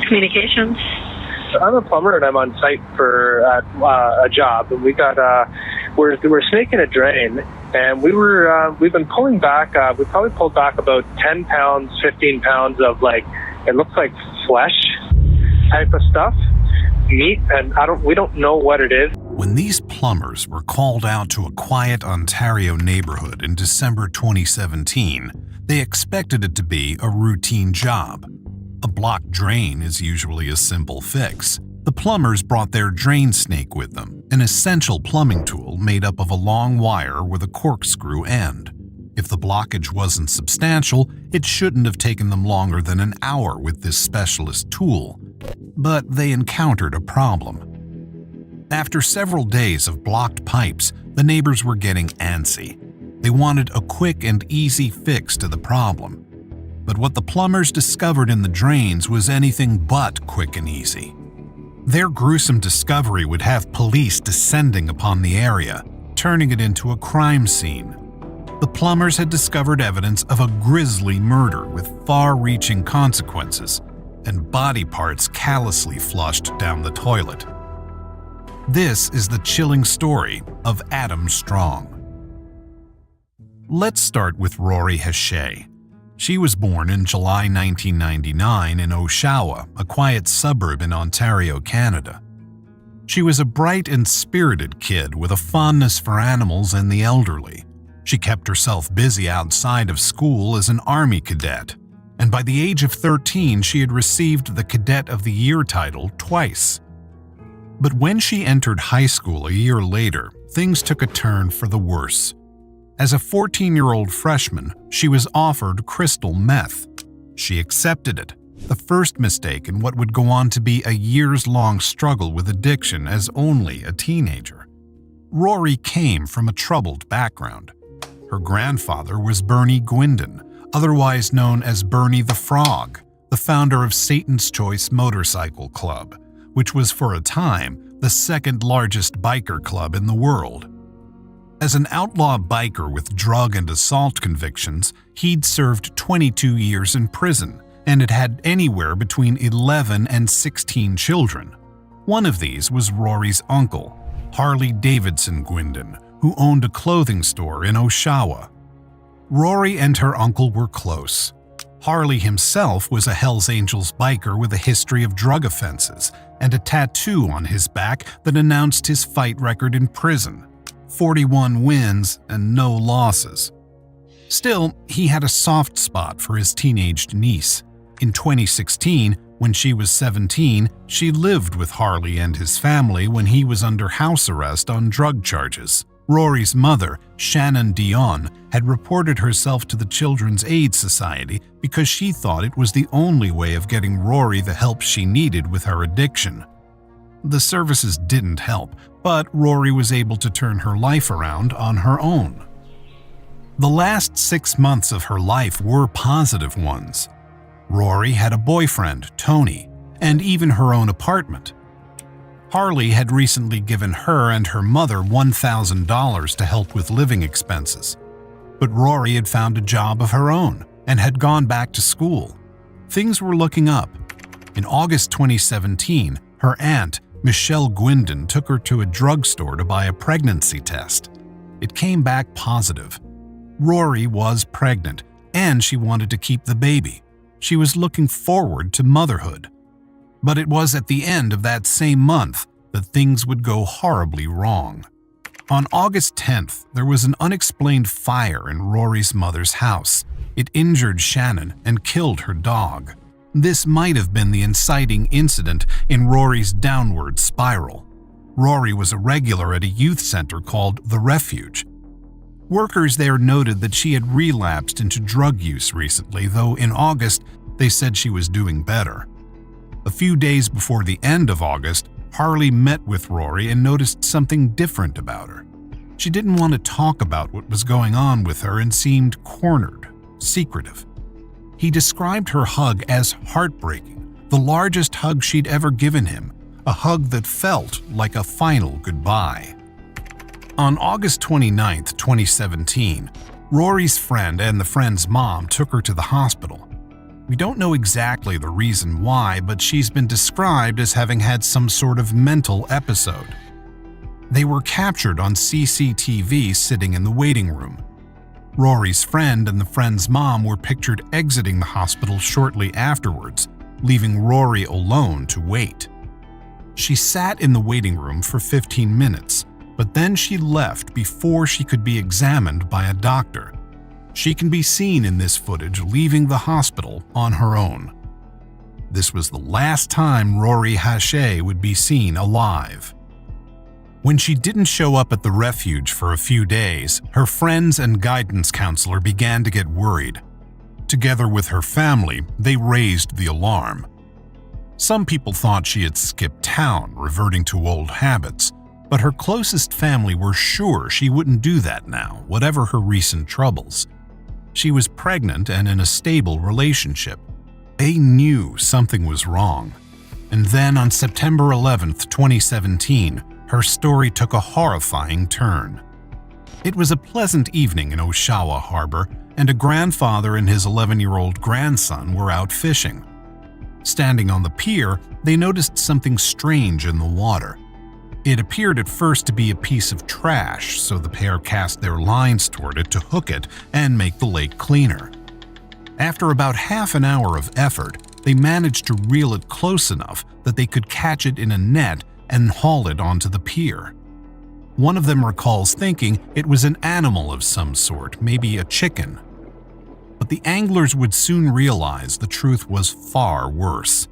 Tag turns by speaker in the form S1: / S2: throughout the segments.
S1: Communications.
S2: I'm a plumber and I'm on site for a job, and we're snaking a drain, and we've been pulling back. We probably pulled back about 10 pounds, 15 pounds of it looks like flesh type of stuff, meat, and we don't know what it is.
S3: When these plumbers were called out to a quiet Ontario neighborhood in December 2017, they expected it to be a routine job. A blocked drain is usually a simple fix. The plumbers brought their drain snake with them, an essential plumbing tool made up of a long wire with a corkscrew end. If the blockage wasn't substantial, it shouldn't have taken them longer than an hour with this specialist tool. But they encountered a problem. After several days of blocked pipes, the neighbors were getting antsy. They wanted a quick and easy fix to the problem. But what the plumbers discovered in the drains was anything but quick and easy. Their gruesome discovery would have police descending upon the area, turning it into a crime scene. The plumbers had discovered evidence of a grisly murder with far-reaching consequences, and body parts callously flushed down the toilet. This is the chilling story of Adam Strong. Let's start with Rory Hachey. She was born in July 1999 in Oshawa, a quiet suburb in Ontario, Canada. She was a bright and spirited kid with a fondness for animals and the elderly. She kept herself busy outside of school as an Army cadet, and by the age of 13 she had received the Cadet of the Year title twice. But when she entered high school a year later, things took a turn for the worse. As a 14-year-old freshman, she was offered crystal meth. She accepted it, the first mistake in what would go on to be a years-long struggle with addiction as only a teenager. Rory came from a troubled background. Her grandfather was Bernie Gwindon, otherwise known as Bernie the Frog, the founder of Satan's Choice Motorcycle Club, which was for a time the second largest biker club in the world. As an outlaw biker with drug and assault convictions, he'd served 22 years in prison and had had anywhere between 11 and 16 children. One of these was Rory's uncle, Harley Davidson Gwindon, who owned a clothing store in Oshawa. Rory and her uncle were close. Harley himself was a Hells Angels biker with a history of drug offenses and a tattoo on his back that announced his fight record in prison: 41 wins and no losses. Still, he had a soft spot for his teenaged niece. In 2016, when she was 17, she lived with Harley and his family when he was under house arrest on drug charges. Rory's mother, Shannon Dion, had reported herself to the Children's Aid Society because she thought it was the only way of getting Rory the help she needed with her addiction. The services didn't help, but Rory was able to turn her life around on her own. The last 6 months of her life were positive ones. Rory had a boyfriend, Tony, and even her own apartment. Harley had recently given her and her mother $1,000 to help with living expenses. But Rory had found a job of her own and had gone back to school. Things were looking up. In August 2017, her aunt, Michelle Gwindon, took her to a drugstore to buy a pregnancy test. It came back positive. Rory was pregnant, and she wanted to keep the baby. She was looking forward to motherhood. But it was at the end of that same month that things would go horribly wrong. On August 10th, there was an unexplained fire in Rory's mother's house. It injured Shannon and killed her dog. This might have been the inciting incident in Rory's downward spiral. Rory was a regular at a youth center called The Refuge. Workers there noted that she had relapsed into drug use recently, though in August they said she was doing better. A few days before the end of August, Harley met with Rory and noticed something different about her. She didn't want to talk about what was going on with her and seemed cornered, secretive. He described her hug as heartbreaking, the largest hug she'd ever given him, a hug that felt like a final goodbye. On August 29, 2017, Rory's friend and the friend's mom took her to the hospital. We don't know exactly the reason why, but she's been described as having had some sort of mental episode. They were captured on CCTV sitting in the waiting room. Rory's friend and the friend's mom were pictured exiting the hospital shortly afterwards, leaving Rory alone to wait. She sat in the waiting room for 15 minutes, but then she left before she could be examined by a doctor. She can be seen in this footage leaving the hospital on her own. This was the last time Rory Hache would be seen alive. When she didn't show up at the refuge for a few days, her friends and guidance counselor began to get worried. Together with her family, they raised the alarm. Some people thought she had skipped town, reverting to old habits, but her closest family were sure she wouldn't do that now, whatever her recent troubles. She was pregnant and in a stable relationship. They knew something was wrong. And then on September 11th, 2017, her story took a horrifying turn. It was a pleasant evening in Oshawa Harbor, and a grandfather and his 11-year-old grandson were out fishing. Standing on the pier, they noticed something strange in the water. It appeared at first to be a piece of trash, so the pair cast their lines toward it to hook it and make the lake cleaner. After about half an hour of effort, they managed to reel it close enough that they could catch it in a net and haul it onto the pier. One of them recalls thinking it was an animal of some sort, maybe a chicken. But the anglers would soon realize the truth was far worse.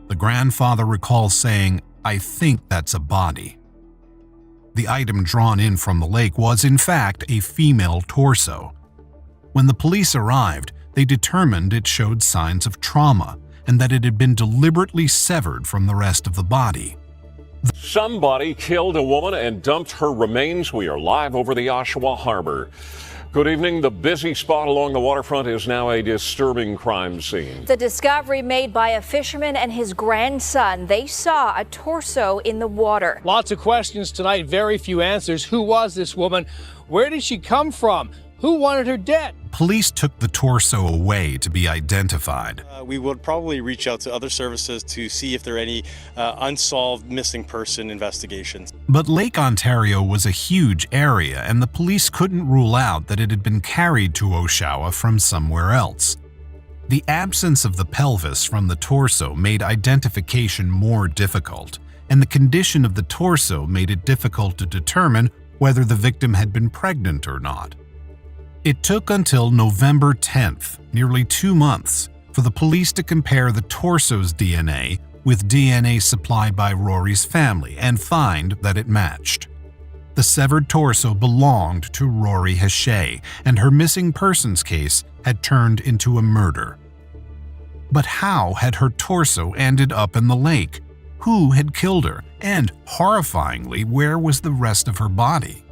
S3: The grandfather recalls saying, "I think that's a body." The item drawn in from the lake was, in fact, a female torso. When the police arrived, they determined it showed signs of trauma and that it had been deliberately severed from the rest of the body.
S1: Somebody killed a woman and dumped her remains. We are live over the Oshawa Harbor. Good evening. The busy spot along the waterfront is now a disturbing crime scene.
S4: The discovery made by a fisherman and his grandson. They saw a torso in the water.
S5: Lots of questions tonight, very few answers. Who was this woman? Where did she come from? Who wanted her dead?
S3: Police took the torso away to be identified.
S6: We would probably reach out to other services to see if there are any unsolved missing person investigations.
S3: But Lake Ontario was a huge area, and the police couldn't rule out that it had been carried to Oshawa from somewhere else. The absence of the pelvis from the torso made identification more difficult, and the condition of the torso made it difficult to determine whether the victim had been pregnant or not. It took until November 10th, nearly 2 months, for the police to compare the torso's DNA with DNA supplied by Rory's family and find that it matched. The severed torso belonged to Rory Hache, and her missing persons case had turned into a murder. But how had her torso ended up in the lake? Who had killed her? And, horrifyingly, where was the rest of her body?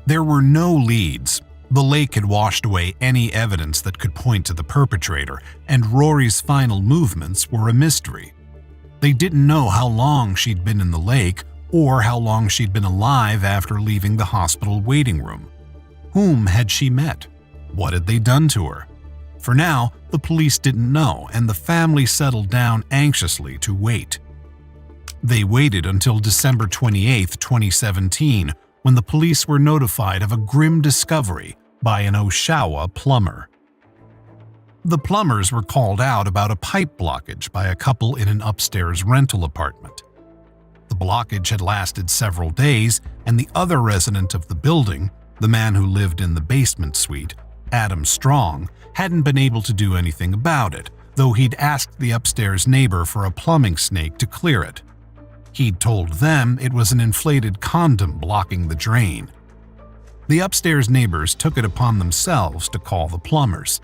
S3: There were no leads. The lake had washed away any evidence that could point to the perpetrator, and Rory's final movements were a mystery. They didn't know how long she'd been in the lake or how long she'd been alive after leaving the hospital waiting room. Whom had she met? What had they done to her? For now, the police didn't know, and the family settled down anxiously to wait. They waited until December 28, 2017, when the police were notified of a grim discovery by an Oshawa plumber. The plumbers were called out about a pipe blockage by a couple in an upstairs rental apartment. The blockage had lasted several days, and the other resident of the building, the man who lived in the basement suite, Adam Strong, hadn't been able to do anything about it, though he'd asked the upstairs neighbor for a plumbing snake to clear it. He'd told them it was an inflated condom blocking the drain. The upstairs neighbors took it upon themselves to call the plumbers.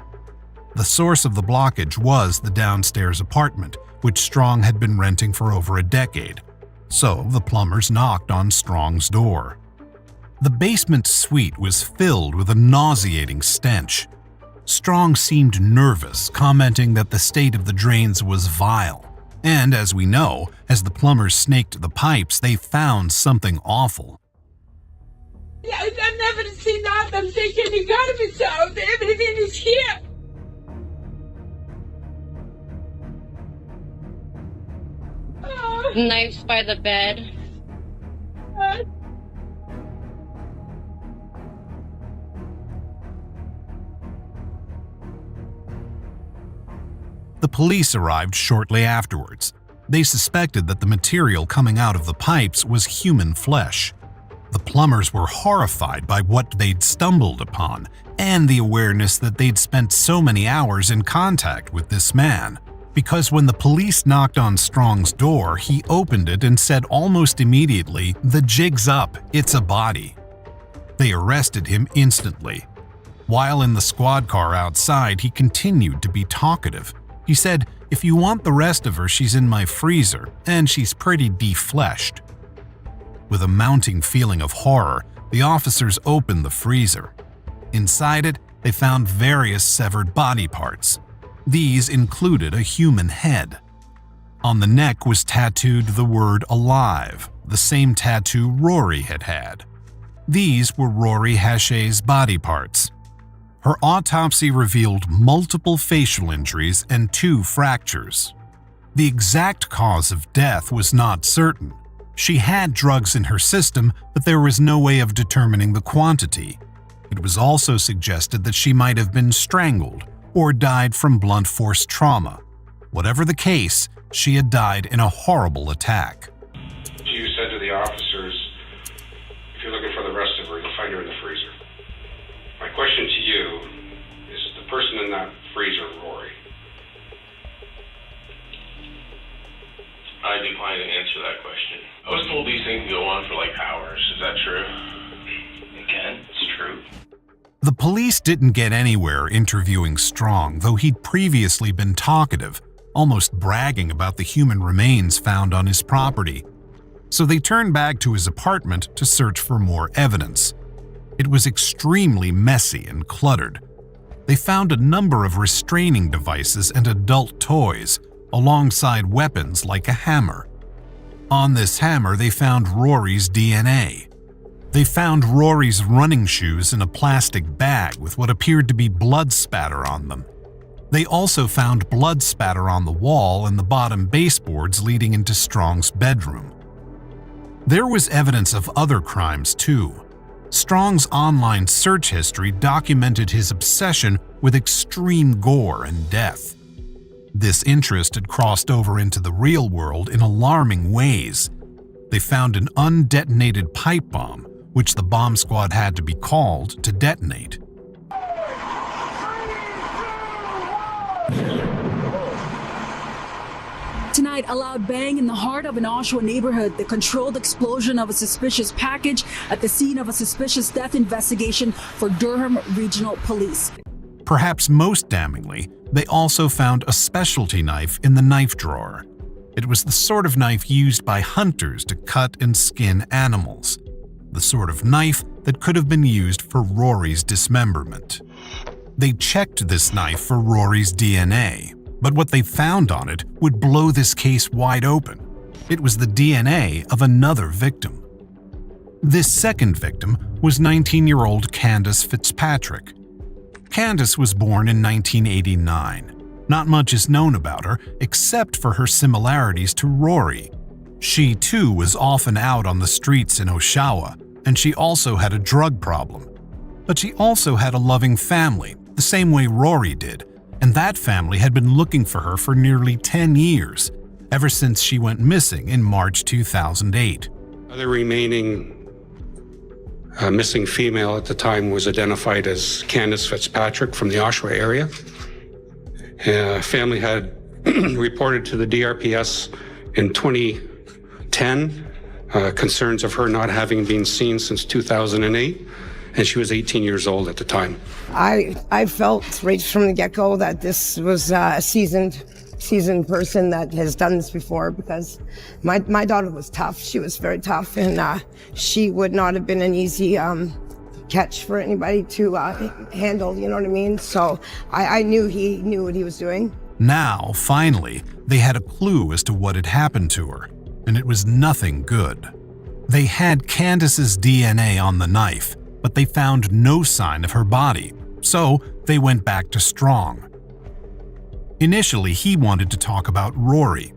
S3: The source of the blockage was the downstairs apartment, which Strong had been renting for over a decade. So the plumbers knocked on Strong's door. The basement suite was filled with a nauseating stench. Strong seemed nervous, commenting that the state of the drains was vile. And as we know, as the plumbers snaked the pipes, they found something awful.
S7: Yeah, I've never seen that. I'm thinking you gotta be so. Everything is here.
S8: Knives by the bed.
S3: The police arrived shortly afterwards. They suspected that the material coming out of the pipes was human flesh. The plumbers were horrified by what they'd stumbled upon and the awareness that they'd spent so many hours in contact with this man. Because when the police knocked on Strong's door, he opened it and said almost immediately, "The jig's up, it's a body." They arrested him instantly. While in the squad car outside, he continued to be talkative. He said, "If you want the rest of her, she's in my freezer, and she's pretty defleshed." With a mounting feeling of horror, the officers opened the freezer. Inside it, they found various severed body parts. These included a human head. On the neck was tattooed the word "alive," the same tattoo Rory had had. These were Rory Hachey's body parts. Her autopsy revealed multiple facial injuries and 2 fractures. The exact cause of death was not certain. She had drugs in her system, but there was no way of determining the quantity. It was also suggested that she might have been strangled or died from blunt force trauma. Whatever the case, she had died in a horrible attack.
S9: You said to the officers, if you're looking for the rest of her, you'll find her in the freezer. My question to you is the person in that freezer, Rory?
S10: I decline to answer that question. I was told these things go on for like hours. Is that true? It can. It's true.
S3: The police didn't get anywhere interviewing Strong, though he'd previously been talkative, almost bragging about the human remains found on his property. So they turned back to his apartment to search for more evidence. It was extremely messy and cluttered. They found a number of restraining devices and adult toys, alongside weapons like a hammer. On this hammer, they found Rory's DNA. They found Rory's running shoes in a plastic bag with what appeared to be blood spatter on them. They also found blood spatter on the wall and the bottom baseboards leading into Strong's bedroom. There was evidence of other crimes too. Strong's online search history documented his obsession with extreme gore and death. This interest had crossed over into the real world in alarming ways. They found an undetonated pipe bomb, which the bomb squad had to be called to detonate.
S11: Tonight, a loud bang in the heart of an Oshawa neighborhood, the controlled explosion of a suspicious package at the scene of a suspicious death investigation for Durham Regional Police.
S3: Perhaps most damningly, they also found a specialty knife in the knife drawer. It was the sort of knife used by hunters to cut and skin animals. The sort of knife that could have been used for Rory's dismemberment. They checked this knife for Rory's DNA, but what they found on it would blow this case wide open. It was the DNA of another victim. This second victim was 19-year-old Candace Fitzpatrick. Candace was born in 1989. Not much is known about her except for her similarities to Rory. She too was often out on the streets in Oshawa, and she also had a drug problem. But she also had a loving family, the same way Rory did, and that family had been looking for her for nearly 10 years, ever since she went missing in March 2008.
S9: The remaining missing female at the time was identified as Candace Fitzpatrick from the Oshawa area. Family had reported to the DRPS in 2010 concerns of her not having been seen since 2008, and she was 18 years old at the time.
S12: I felt right from the get-go that this was a seasoned person that has done this before, because my daughter was tough. She was very tough, and she would not have been an easy catch for anybody to handle, you know what I mean? So I knew he knew what he was doing.
S3: Now, finally, they had a clue as to what had happened to her, and it was nothing good. They had Candace's DNA on the knife, but they found no sign of her body, so they went back to Strong. Initially, he wanted to talk about Rory.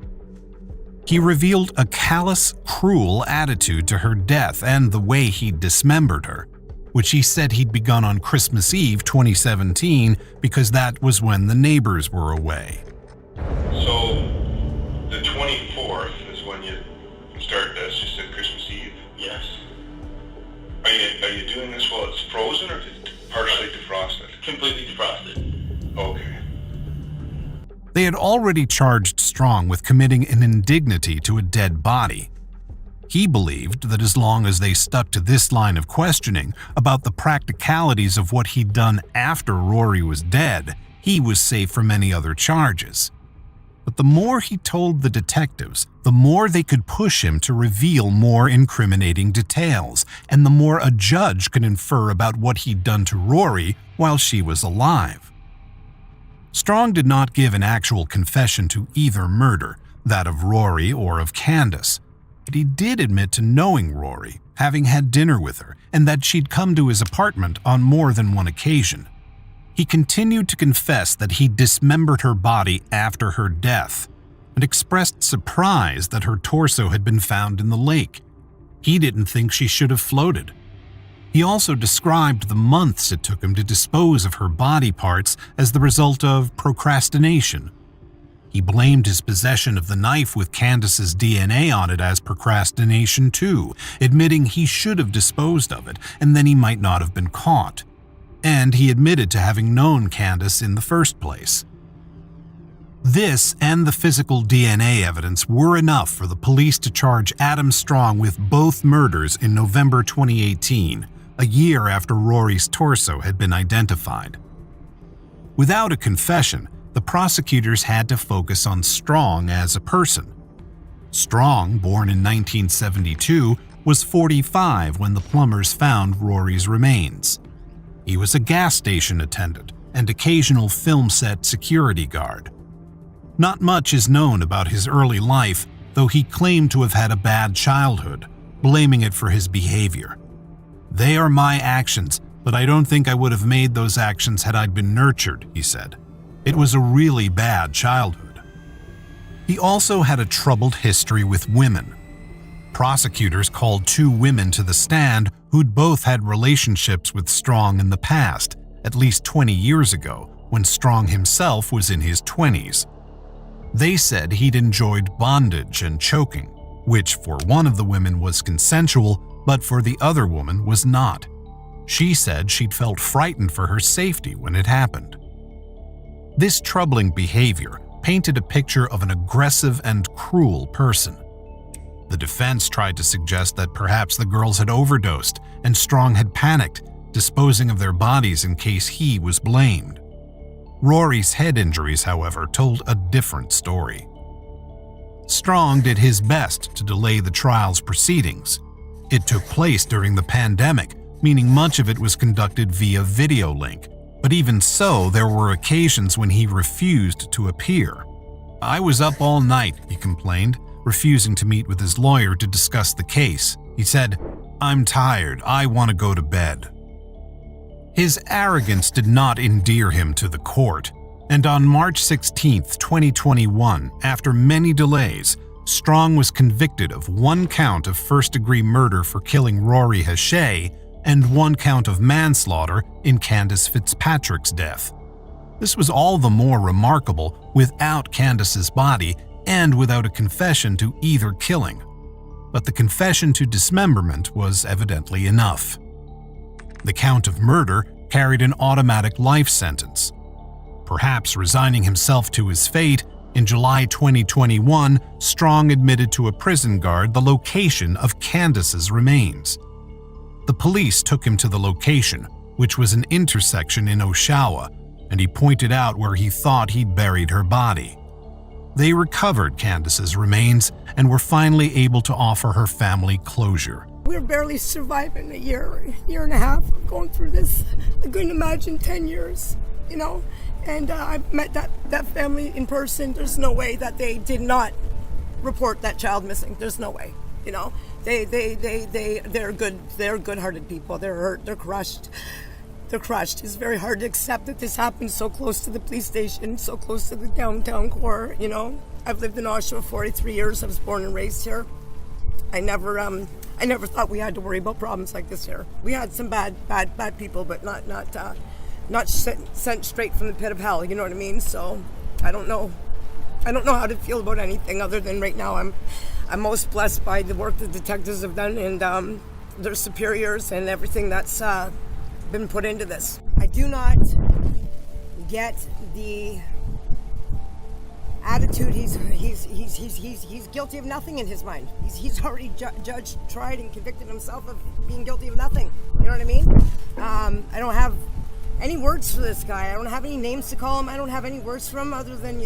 S3: He revealed a callous, cruel attitude to her death and the way he'd dismembered her, which he said he'd begun on Christmas Eve 2017 because that was when the neighbors were away.
S10: So, the 24th is when you start this, you said Christmas Eve? Yes. Are you doing this while it's frozen or is it partially defrosted? Completely defrosted. Okay.
S3: They had already charged Strong with committing an indignity to a dead body. He believed that as long as they stuck to this line of questioning about the practicalities of what he'd done after Rory was dead, he was safe from any other charges. But the more he told the detectives, the more they could push him to reveal more incriminating details, and the more a judge could infer about what he'd done to Rory while she was alive. Strong did not give an actual confession to either murder, that of Rory or of Candace, but he did admit to knowing Rory, having had dinner with her, and that she'd come to his apartment on more than one occasion. He continued to confess that he dismembered her body after her death, and expressed surprise that her torso had been found in the lake. He didn't think she should have floated. He also described the months it took him to dispose of her body parts as the result of procrastination. He blamed his possession of the knife with Candace's DNA on it as procrastination too, admitting he should have disposed of it and then he might not have been caught. And he admitted to having known Candace in the first place. This and the physical DNA evidence were enough for the police to charge Adam Strong with both murders in November 2018, a year after Rory's torso had been identified. Without a confession, the prosecutors had to focus on Strong as a person. Strong, born in 1972, was 45 when the plumbers found Rory's remains. He was a gas station attendant and occasional film set security guard. Not much is known about his early life, though he claimed to have had a bad childhood, blaming it for his behavior. "They are my actions, but I don't think I would have made those actions had I been nurtured," he said. "It was a really bad childhood." He also had a troubled history with women. Prosecutors called 2 women to the stand who'd both had relationships with Strong in the past, at least 20 years ago, when Strong himself was in his 20s. They said he'd enjoyed bondage and choking, which for one of the women was consensual, but for the other woman was not. She said she'd felt frightened for her safety when it happened. This troubling behavior painted a picture of an aggressive and cruel person. The defense tried to suggest that perhaps the girls had overdosed and Strong had panicked, disposing of their bodies in case he was blamed. Rory's head injuries, however, told a different story. Strong did his best to delay the trial's proceedings. It took place during the pandemic, meaning much of it was conducted via video link, but even so, there were occasions when he refused to appear. "I was up all night," he complained, refusing to meet with his lawyer to discuss the case. He said, "I'm tired, I want to go to bed." His arrogance did not endear him to the court, and on March 16, 2021, after many delays, Strong was convicted of 1 count of first-degree murder for killing Rory Hachey and 1 count of manslaughter in Candace Fitzpatrick's death. This was all the more remarkable without Candace's body and without a confession to either killing. But the confession to dismemberment was evidently enough. The count of murder carried an automatic life sentence. Perhaps resigning himself to his fate, in July 2021, Strong admitted to a prison guard the location of Candace's remains. The police took him to the location, which was an intersection in Oshawa, and he pointed out where he thought he'd buried her body. They recovered Candace's remains and were finally able to offer her family closure.
S12: We're barely surviving a year and a half going through this. I couldn't imagine 10 years, you know? And I met that family in person. There's no way that they did not report that child missing. There's no way, you know? They're good-hearted people. They're hurt, they're crushed. They're crushed. It's very hard to accept that this happened so close to the police station, so close to the downtown core, you know? I've lived in Oshawa 43 years. I was born and raised here. I never thought we had to worry about problems like this here. We had some bad people, but not sent straight from the pit of hell. You know what I mean? So I don't know how to feel about anything other than right now I'm most blessed by the work the detectives have done and their superiors and everything that's been put into this. I do not get the attitude. He's guilty of nothing in his mind. He's already judged, tried, and convicted himself of being guilty of nothing. You know what I mean? I don't have any words for this guy. I don't have any names to call him. I don't have any words for him other than,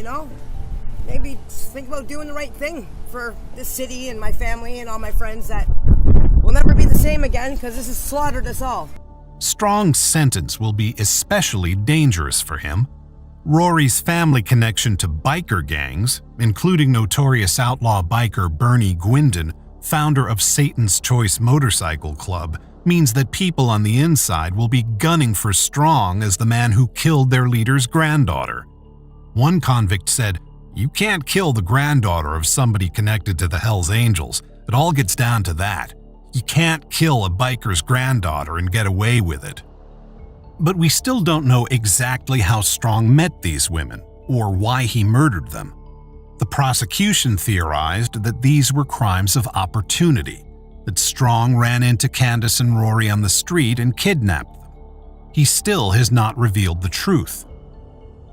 S12: maybe think about doing the right thing for this city and my family and all my friends that will never be the same again because this has slaughtered us all.
S3: Strong's sentence will be especially dangerous for him. Rory's family connection to biker gangs, including notorious outlaw biker Bernie Gwindon, founder of Satan's Choice Motorcycle Club, means that people on the inside will be gunning for Strong as the man who killed their leader's granddaughter. One convict said, "You can't kill the granddaughter of somebody connected to the Hells Angels. It all gets down to that. You can't kill a biker's granddaughter and get away with it." But we still don't know exactly how Strong met these women or why he murdered them. The prosecution theorized that these were crimes of opportunity, that Strong ran into Candace and Rory on the street and kidnapped them. He still has not revealed the truth.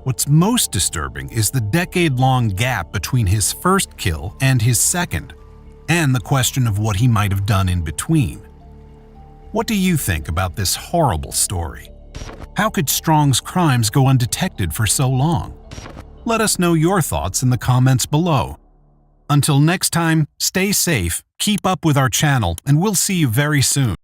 S3: What's most disturbing is the decade-long gap between his first kill and his second, and the question of what he might have done in between. What do you think about this horrible story? How could Strong's crimes go undetected for so long? Let us know your thoughts in the comments below. Until next time, stay safe, keep up with our channel, and we'll see you very soon.